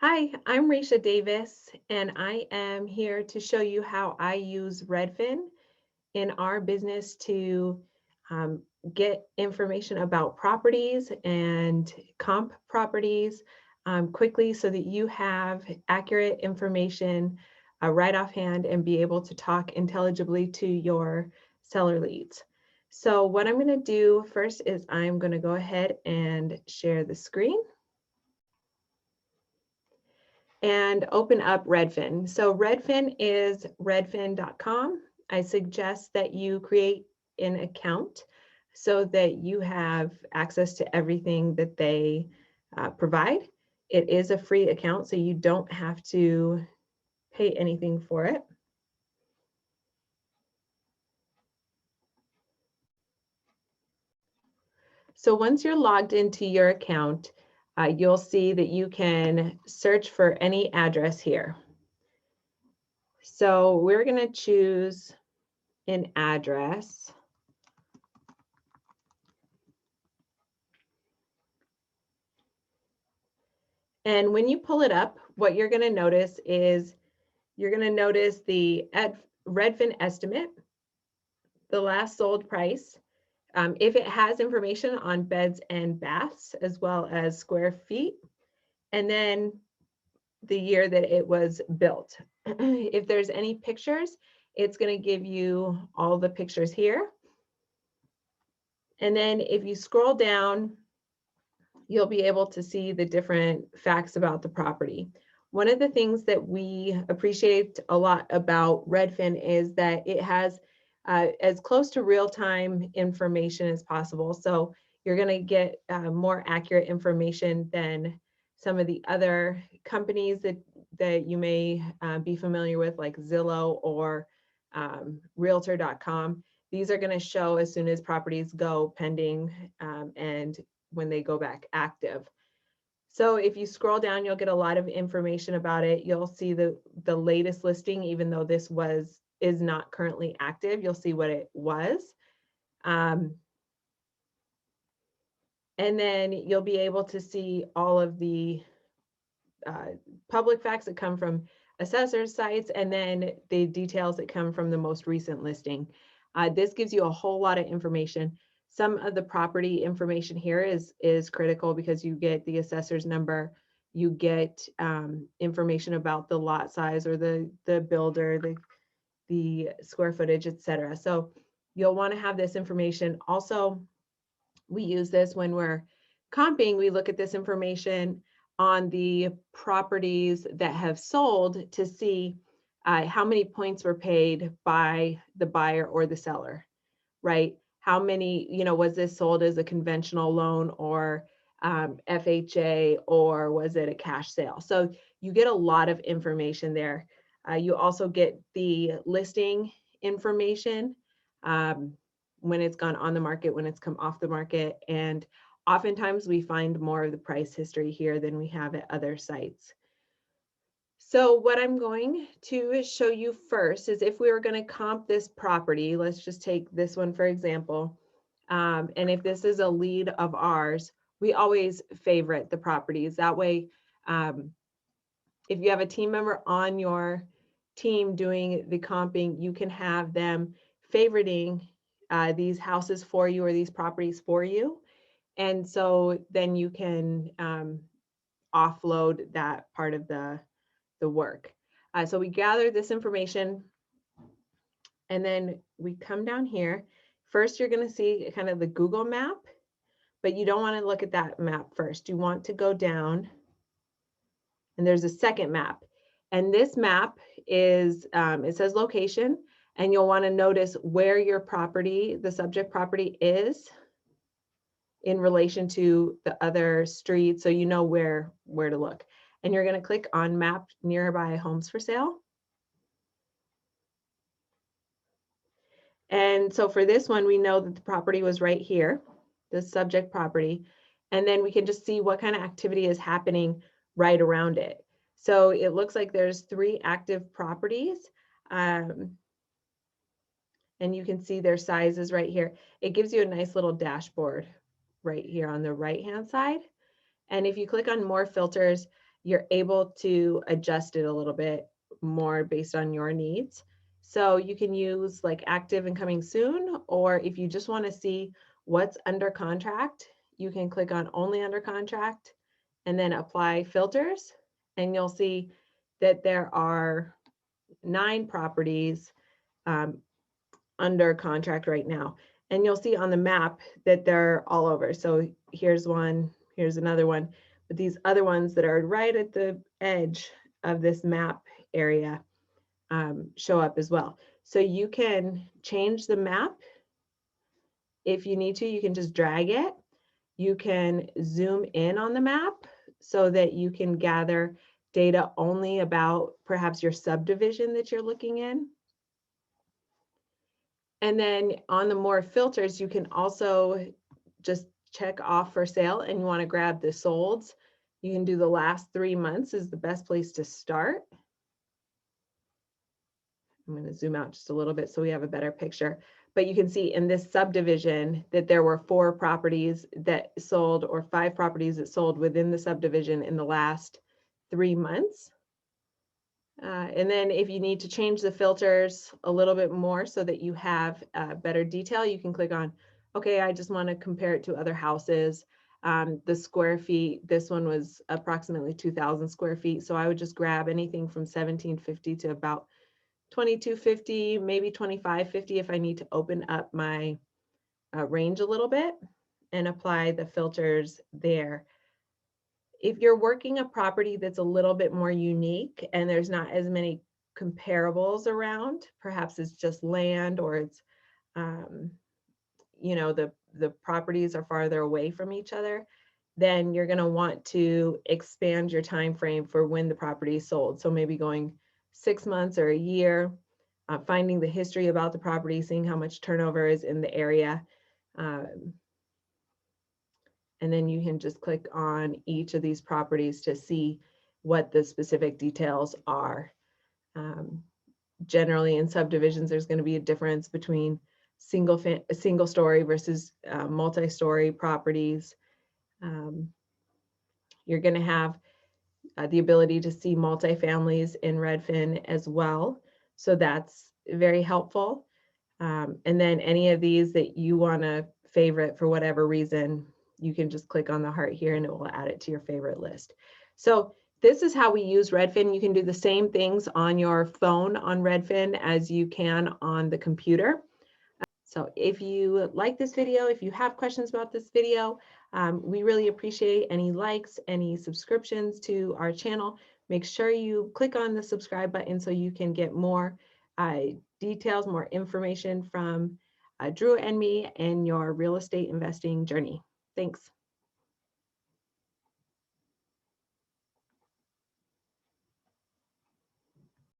Hi, I'm Risha Davis, and I am here to show you how I use Redfin in our business to um, get information about properties and comp properties quickly so that you have accurate information right offhand and be able to talk intelligibly to your seller leads. So what I'm going to do first is I'm going to go ahead and share the screen and open up Redfin. So Redfin is redfin.com. I suggest that you create an account so that you have access to everything that they provide. It is a free account, so you don't have to pay anything for it. So once you're logged into your account, you'll see that you can search for any address here. So we're going to choose an address. And when you pull it up, what you're going to notice is you're going to notice the Redfin estimate, the last sold price, if it has information on beds and baths, as well as square feet, and then the year that it was built. If there's any pictures, it's going to give you all the pictures here. And then if you scroll down, you'll be able to see the different facts about the property. One of the things that we appreciate a lot about Redfin is that it has as close to real-time information as possible. So you're going to get more accurate information than some of the other companies that you may be familiar with, like Zillow or Realtor.com. These are going to show as soon as properties go pending and when they go back active. So if you scroll down, you'll get a lot of information about it. You'll see the latest listing, even though this is not currently active, you'll see what it was. And then you'll be able to see all of the public facts that come from assessors sites, and then the details that come from the most recent listing. This gives you a whole lot of information. Some of the property information here is critical because you get the assessor's number, you get information about the lot size or the builder, the square footage, etc. So you'll want to have this information. Also, we use this when we're comping. We look at this information on the properties that have sold to see how many points were paid by the buyer or the seller, right? How many, was this sold as a conventional loan or FHA, or was it a cash sale? So you get a lot of information there. You also get the listing information, when it's gone on the market, when it's come off the market. And oftentimes we find more of the price history here than we have at other sites. So what I'm going to show you first is if we were going to comp this property, let's just take this one for example. And if this is a lead of ours, we always favorite the properties. That way, if you have a team member on your team doing the comping, you can have them favoriting these houses for you or these properties for you. And so then you can offload that part of the work. So we gather this information and then we come down here. First, you're going to see kind of the Google map, but you don't want to look at that map first. You want to go down and there's a second map. And this map is, it says location, and you'll want to notice where your property, the subject property is in relation to the other streets, so you know where to look. And you're going to click on map nearby homes for sale. And so for this one, we know that the property was right here, the subject property, and then we can just see what kind of activity is happening right around it. So it looks like there's 3 active properties, and you can see their sizes right here. It gives you a nice little dashboard right here on the right-hand side. And if you click on more filters, you're able to adjust it a little bit more based on your needs. So you can use like active and coming soon, or if you just want to see what's under contract, you can click on only under contract and then apply filters, and you'll see that there are 9 properties under contract right now. And you'll see on the map that they're all over. So here's one, here's another one, but these other ones that are right at the edge of this map area show up as well. So you can change the map if you need to. You can just drag it. You can zoom in on the map so that you can gather data only about perhaps your subdivision that you're looking in. And then on the more filters, you can also just check off for sale, and you want to grab the solds. You can do the last 3 months is the best place to start. I'm going to zoom out just a little bit so we have a better picture. But you can see in this subdivision that there were 4 properties that sold, or 5 properties that sold within the subdivision in the last 3 months. And then if you need to change the filters a little bit more so that you have better detail, you can click on, okay, I just want to compare it to other houses. The square feet, this one was approximately 2,000 square feet. So I would just grab anything from 1,750 to about 2,250, maybe 2,550 if I need to open up my range a little bit, and apply the filters there. If you're working a property that's a little bit more unique and there's not as many comparables around, perhaps it's just land, or it's, you know, the properties are farther away from each other, then you're going to want to expand your time frame for when the property is sold. So maybe going 6 months or a year, finding the history about the property, seeing how much turnover is in the area. And then you can just click on each of these properties to see what the specific details are. Generally in subdivisions, there's going to be a difference between single story versus multi-story properties. You're going to have the ability to see multifamilies in Redfin as well. So that's very helpful. And then any of these that you want to favorite for whatever reason, you can just click on the heart here and it will add it to your favorite list. So this is how we use Redfin. You can do the same things on your phone on Redfin as you can on the computer. So if you like this video, if you have questions about this video, we really appreciate any likes, any subscriptions to our channel. Make sure you click on the subscribe button so you can get more details, more information from Drew and me in your real estate investing journey. Thanks.